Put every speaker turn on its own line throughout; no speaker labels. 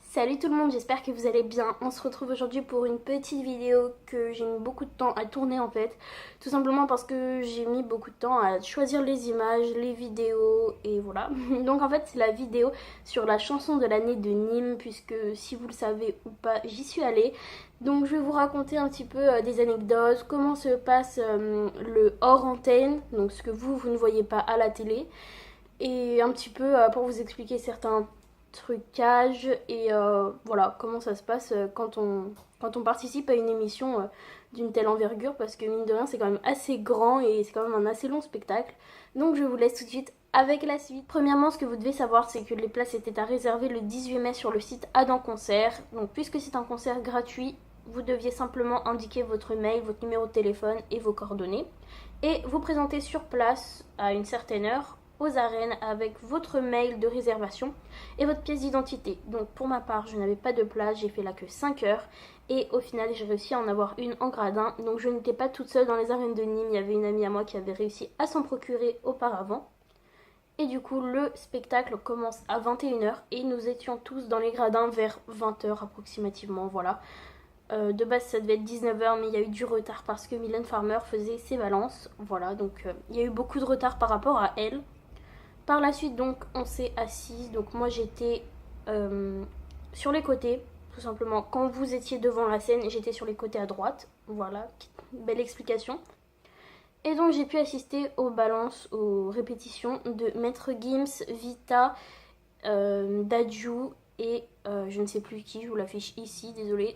Salut tout le monde, j'espère que vous allez bien. On se retrouve aujourd'hui pour une petite vidéo que j'ai mis beaucoup de temps à tourner en fait. Tout simplement parce que j'ai mis beaucoup de temps à choisir les images, les vidéos et voilà. Donc en fait c'est la vidéo sur la chanson de l'année de Nîmes, puisque si vous le savez ou pas, j'y suis allée. Donc je vais vous raconter un petit peu des anecdotes, comment se passe le hors antenne, donc ce que vous ne voyez pas à la télé. Et un petit peu pour vous expliquer certains trucage et voilà comment ça se passe quand on participe à une émission d'une telle envergure, parce que mine de rien c'est quand même assez grand et c'est quand même un assez long spectacle. Donc je vous laisse tout de suite avec la suite. Premièrement, ce que vous devez savoir, c'est que les places étaient à réserver le 18 mai sur le site Adam Concert. Donc puisque c'est un concert gratuit, vous deviez simplement indiquer votre mail, votre numéro de téléphone et vos coordonnées et vous présenter sur place à une certaine heure aux arènes avec votre mail de réservation et votre pièce d'identité. Donc pour ma part, je n'avais pas de place, j'ai fait là que 5 heures et au final j'ai réussi à en avoir une en gradin. Donc je n'étais pas toute seule dans les arènes de Nîmes, il y avait une amie à moi qui avait réussi à s'en procurer auparavant. Et du coup le spectacle commence à 21 h et nous étions tous dans les gradins vers 20 h approximativement, voilà. De base ça devait être 19 h, mais il y a eu du retard parce que Mylène Farmer faisait ses balances, voilà. Donc il y a eu beaucoup de retard par rapport à elle. Par la suite, donc, on s'est assis. Donc, moi, j'étais sur les côtés, tout simplement. Quand vous étiez devant la scène, j'étais sur les côtés à droite. Voilà, belle explication. Et donc, j'ai pu assister aux balances, aux répétitions de Maître Gims, Vita, Dadju et je ne sais plus qui, je vous l'affiche ici, désolée,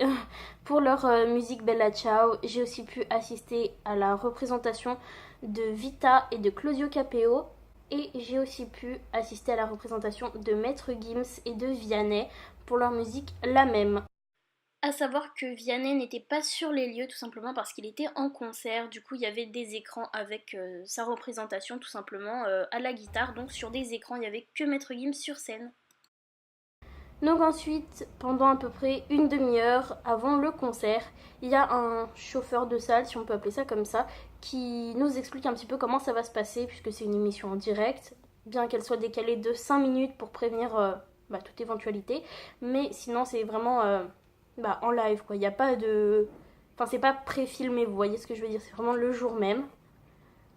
pour leur musique Bella Ciao. J'ai aussi pu assister à la représentation de Vita et de Claudio Capeo. Et j'ai aussi pu assister à la représentation de Maître Gims et de Vianney pour leur musique La Même. À savoir que Vianney n'était pas sur les lieux tout simplement parce qu'il était en concert. Du coup, il y avait des écrans avec sa représentation tout simplement à la guitare. Donc sur des écrans, il n'y avait que Maître Gims sur scène. Donc ensuite, pendant à peu près une demi-heure avant le concert, il y a un chauffeur de salle, si on peut appeler ça comme ça, qui nous explique un petit peu comment ça va se passer, puisque c'est une émission en direct, bien qu'elle soit décalée de 5 minutes pour prévenir toute éventualité. Mais sinon, c'est vraiment en live, quoi. Il n'y a pas de... Enfin, c'est pas pré-filmé, vous voyez ce que je veux dire, c'est vraiment le jour même.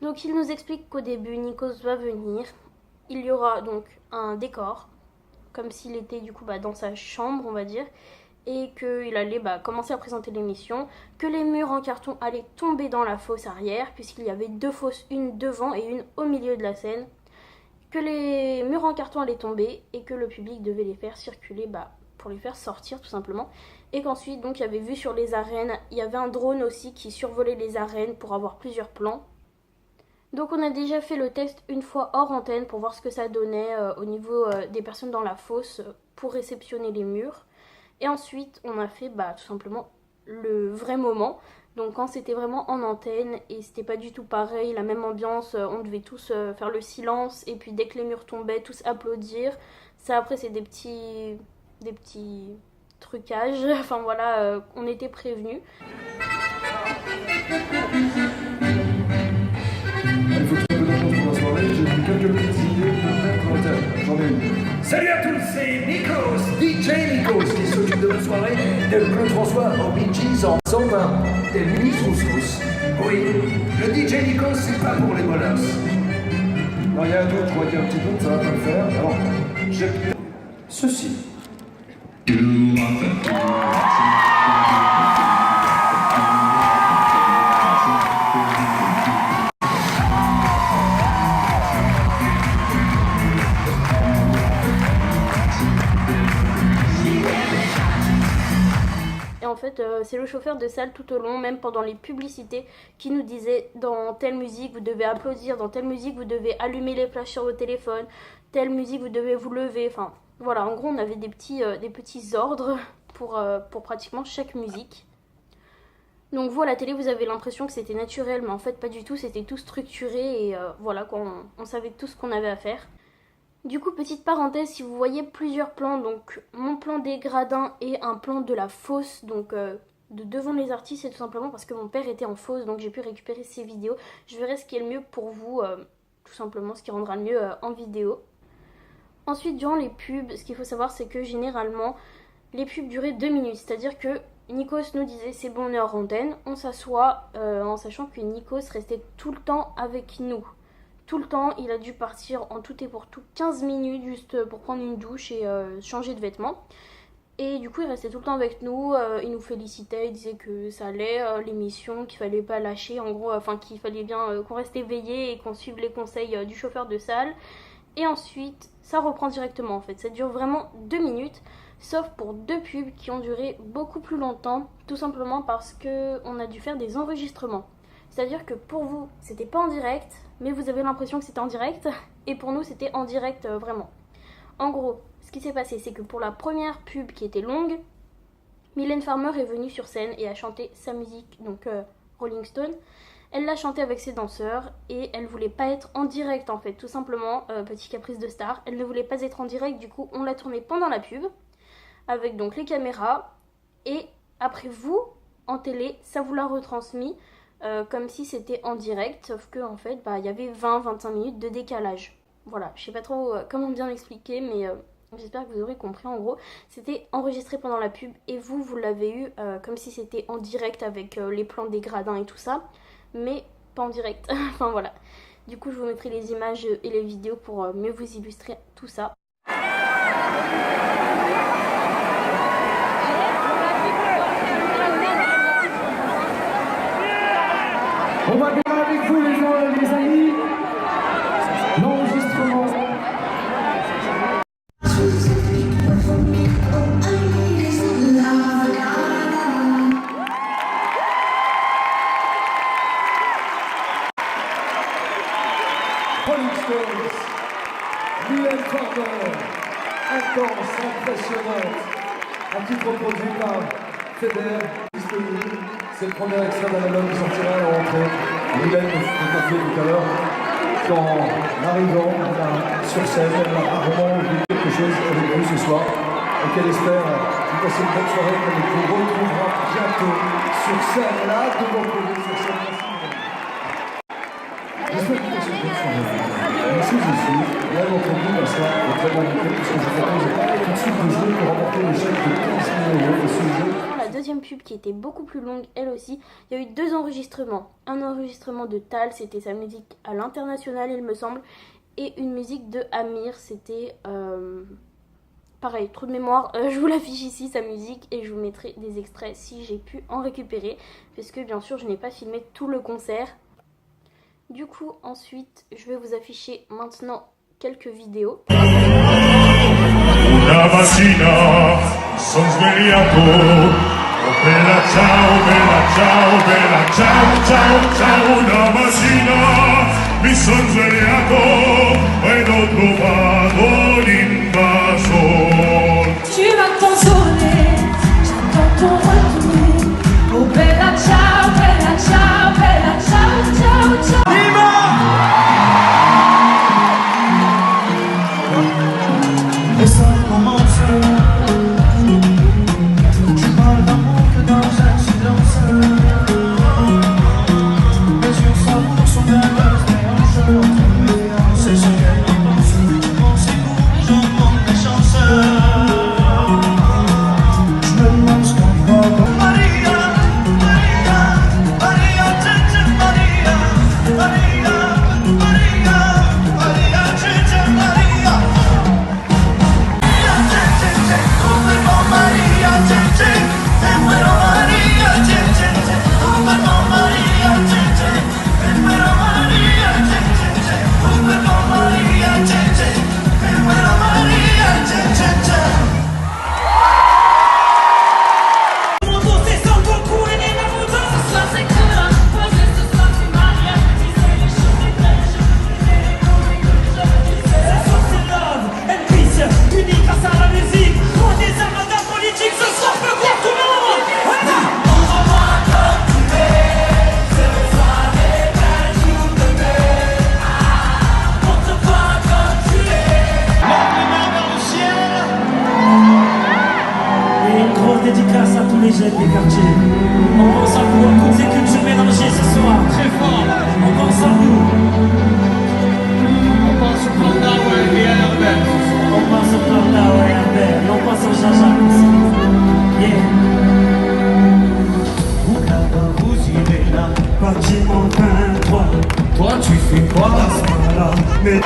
Donc il nous explique qu'au début, Nikos va venir. Il y aura donc un décor, comme s'il était du coup dans sa chambre, on va dire, et qu'il allait commencer à présenter l'émission, que les murs en carton allaient tomber dans la fosse arrière, puisqu'il y avait 2 fosses, une devant et une au milieu de la scène, que les murs en carton allaient tomber et que le public devait les faire circuler pour les faire sortir tout simplement, et qu'ensuite donc il y avait vu sur les arènes, il y avait un drone aussi qui survolait les arènes pour avoir plusieurs plans. Donc on a déjà fait le test une fois hors antenne pour voir ce que ça donnait au niveau des personnes dans la fosse pour réceptionner les murs. Et ensuite on a fait tout simplement le vrai moment. Donc quand c'était vraiment en antenne et c'était pas du tout pareil, la même ambiance, on devait tous faire le silence et puis dès que les murs tombaient, tous applaudir. Ça après c'est des petits trucages, enfin voilà, on était prévenus.
Il faut trouver l'ambiance pour la soirée, j'ai pris quelques petites idées pour mettre en tête. J'en ai une.
Salut à tous, c'est Nikos, DJ Nikos, qui s'occupe de la soirée de Claude François au Bee Gees en Samba et Louis Roussos. Oui, le DJ Nikos, c'est pas pour les molosses.
Non, il y a un doute, je crois qu'il y a un petit doute, ça va pas le faire. Alors, j'ai
Ceci.
Et en fait, c'est le chauffeur de salle tout au long, même pendant les publicités, qui nous disait dans telle musique vous devez applaudir, dans telle musique vous devez allumer les flashs sur votre téléphone, telle musique vous devez vous lever. Enfin voilà, en gros on avait des petits ordres pour pratiquement chaque musique. Donc vous à la télé vous avez l'impression que c'était naturel, mais en fait pas du tout, c'était tout structuré et voilà quoi, on savait tout ce qu'on avait à faire. Du coup, petite parenthèse, si vous voyez plusieurs plans, donc mon plan des gradins et un plan de la fosse, donc de devant les artistes, c'est tout simplement parce que mon père était en fosse, donc j'ai pu récupérer ces vidéos. Je verrai ce qui est le mieux pour vous tout simplement, ce qui rendra mieux en vidéo. Ensuite, durant les pubs, ce qu'il faut savoir, c'est que généralement, les pubs duraient 2 minutes. C'est-à-dire que Nikos nous disait c'est bon, on est hors antenne, on s'assoit en sachant que Nikos restait tout le temps avec nous. Tout le temps, il a dû partir en tout et pour tout 15 minutes juste pour prendre une douche et changer de vêtements. Et du coup, il restait tout le temps avec nous, il nous félicitait, il disait que ça allait, l'émission, qu'il fallait pas lâcher, en gros, enfin qu'il fallait bien qu'on reste éveillé et qu'on suive les conseils du chauffeur de salle. Et ensuite, ça reprend directement en fait, ça dure vraiment 2 minutes. Sauf pour 2 pubs qui ont duré beaucoup plus longtemps, tout simplement parce qu'on a dû faire des enregistrements. C'est-à-dire que pour vous, c'était pas en direct, mais vous avez l'impression que c'était en direct, et pour nous, c'était en direct vraiment. En gros, ce qui s'est passé, c'est que pour la première pub qui était longue, Mylène Farmer est venue sur scène et a chanté sa musique, donc Rolling Stone. Elle l'a chanté avec ses danseurs et elle voulait pas être en direct en fait, tout simplement, petit caprice de star. Elle ne voulait pas être en direct, du coup on l'a tournée pendant la pub, avec donc les caméras, et après vous, en télé, ça vous l'a retransmis comme si c'était en direct, sauf que en fait, il y avait 20-25 minutes de décalage. Voilà, je sais pas trop comment bien l'expliquer, mais j'espère que vous aurez compris. En gros, c'était enregistré pendant la pub, et vous l'avez eu comme si c'était en direct avec les plans des gradins et tout ça, mais pas en direct. Enfin voilà. Du coup, je vous mettrai les images et les vidéos pour mieux vous illustrer tout ça.
On va bien avec vous les amis. L'enregistrement. Rolling Stones, Mylène Farmer, intense, impressionnante, un titre produit par Feder, disponible. C'est le premier extrait d'un album qui sortira à la rentrée. Mylène nous confiait tout à l'heure qu'en arrivant sur scène, elle a rarement vu quelque chose avec vous ce soir. Et qu'elle espère vous passer une bonne soirée, qu'elle vous retrouvera bientôt sur scène, là, de vous retrouver sur scène. J'espère que vous passez une bonne soirée. Merci aussi. Et à votre bout, un soir, un très bon week-end, puisque je vous propose tout de suite de jouer pour remporter le chèque de 15 000 € et ce jeu.
La deuxième pub qui était beaucoup plus longue, elle aussi, il y a eu 2 enregistrements. Un enregistrement de Tal, c'était sa musique à l'international, il me semble, et une musique de Amir, c'était pareil, trou de mémoire, je vous l'affiche ici, sa musique, et je vous mettrai des extraits si j'ai pu en récupérer, puisque bien sûr je n'ai pas filmé tout le concert. Du coup, ensuite, je vais vous afficher maintenant quelques vidéos.
Una mattina son svegliato, oh bella ciao, bella ciao, ciao, ciao. Una mattina mi son svegliato ed ho trovato l'invasor.
Tu vas t'ensoler, j'attends ton retour. Oh bella ciao, bella ciao, bella ciao, ciao, ciao.
Et ça commence. Tu parles d'amour que dans un silence. Mes yeux savourent son nerveuse mélange entre mes hanches. C'est ce qu'elle pense. Bon, c'est vous, je demande mes chances. Je me demande ce qu'on va dans Maria, Maria, Maria, Tete, Maria, Maria, Maria, Maria, Tete, Maria.
Dédicace à tous les jeunes des quartiers. On pense à vous, à toutes ces cultures mélangées ce soir, très fort. On pense à vous.
Mais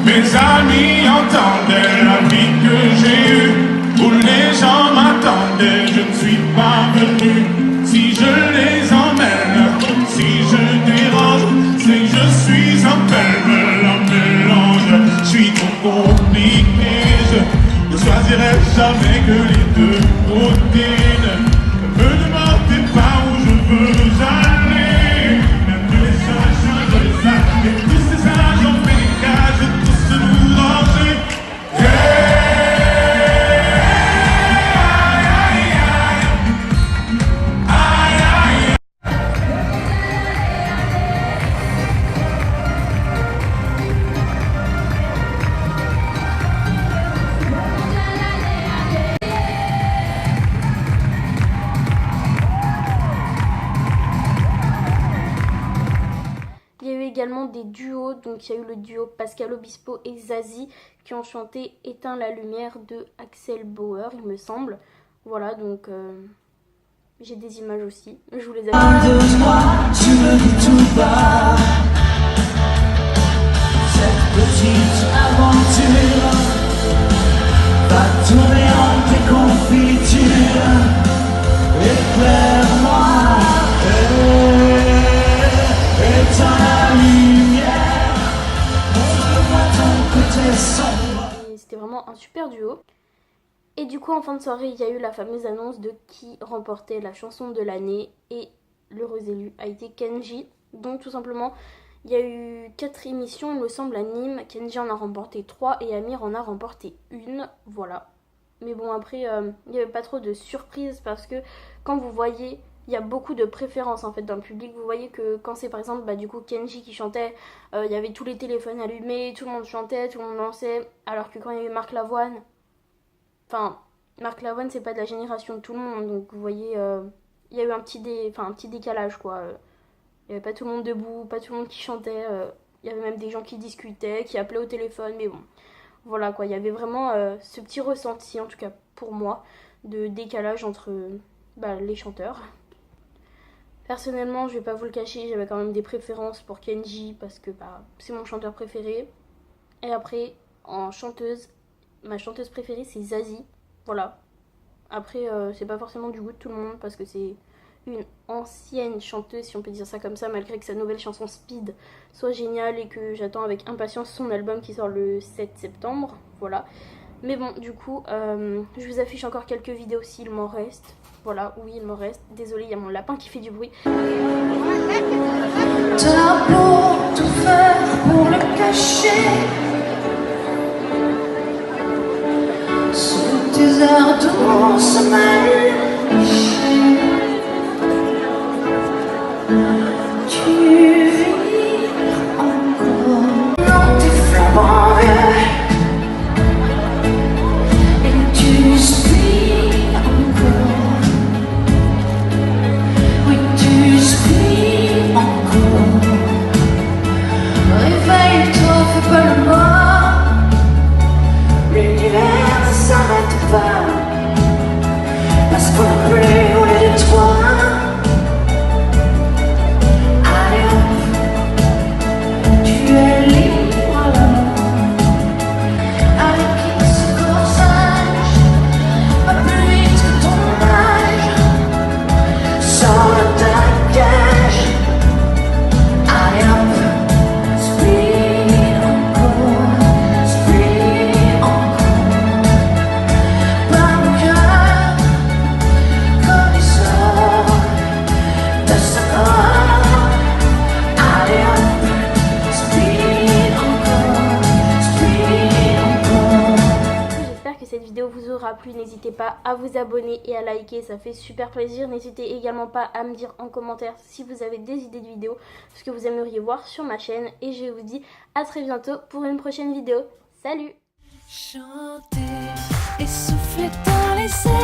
mes amis entendaient la vie que j'ai eue, où les gens m'attendaient, je ne suis pas venu. Si je les emmène, si je dérange, c'est que je suis un mélange. Je suis trop compliqué, je ne choisirai jamais que les deux côtés. Ne me demandez pas où je veux aller, même que les singes changent les âges, et tous ces singes ont fait des cages, tous nous ranger.
Il y a eu également des duos, donc il y a eu le duo Pascal Obispo et Zazie qui ont chanté Éteins la lumière de Axel Bauer, il me semble. Voilà, donc j'ai des images aussi, je vous les ai.
De toi, tu me dis tout bas. Cette petite aventure va tourner en tes confitures. Éclaire-moi, éteins la lumière, montre-moi ton côté sombre.
Et c'était vraiment un super duo. Et du coup en fin de soirée il y a eu la fameuse annonce de qui remportait la chanson de l'année et l'heureux élu a été Kenji. Donc tout simplement il y a eu 4 émissions il me semble à Nîmes, Kenji en a remporté 3 et Amir en a remporté 1, voilà. Mais bon après il n'y avait pas trop de surprises parce que quand vous voyez il y a beaucoup de préférences en fait dans le public. Vous voyez que quand c'est par exemple du coup Kenji qui chantait, il y avait tous les téléphones allumés, tout le monde chantait, tout le monde dansait, alors que quand il y a eu Marc Lavoine, enfin Marc Lavoine c'est pas de la génération de tout le monde, donc vous voyez il y a eu un petit décalage quoi. Il y avait pas tout le monde debout, pas tout le monde qui chantait, il y avait même des gens qui discutaient, qui appelaient au téléphone, mais bon voilà quoi, il y avait vraiment ce petit ressenti en tout cas pour moi de décalage entre les chanteurs. Personnellement, je vais pas vous le cacher, j'avais quand même des préférences pour Kenji parce que c'est mon chanteur préféré. Et après, en chanteuse, ma chanteuse préférée c'est Zazie. Voilà. Après, c'est pas forcément du goût de tout le monde parce que c'est une ancienne chanteuse, si on peut dire ça comme ça, malgré que sa nouvelle chanson Speed soit géniale et que j'attends avec impatience son album qui sort le 7 septembre. Voilà. Mais bon, du coup, je vous affiche encore quelques vidéos s'il m'en reste. Voilà, oui, il m'en reste. Désolée, il y a mon lapin qui fait du bruit.
T'as beau tout faire pour le cacher, sous tes heures de mon sommeil, tu vis encore dans tes flambants vieux, et tu spires encore. Oui, tu spires encore. Réveille-toi, fais pas le mort. L'univers ne s'arrête pas. Parce qu'on ne peut voler de toi. Allez hop, tu es libre alors. Avec ce corsage, pas plus vite que ton âge. Sors de ta cage. Allez hop, spire encore. Pas mon cœur, comme il sort de ce corps. Allez hop, spire encore.
J'espère que cette vidéo vous aura plu. N'hésitez pas à vous abonner et à liker, ça fait super plaisir. N'hésitez également pas à me dire en commentaire si vous avez des idées de vidéos, ce que vous aimeriez voir sur ma chaîne. Et je vous dis à très bientôt pour une prochaine vidéo. Salut!
Chanter et souffler dans les airs.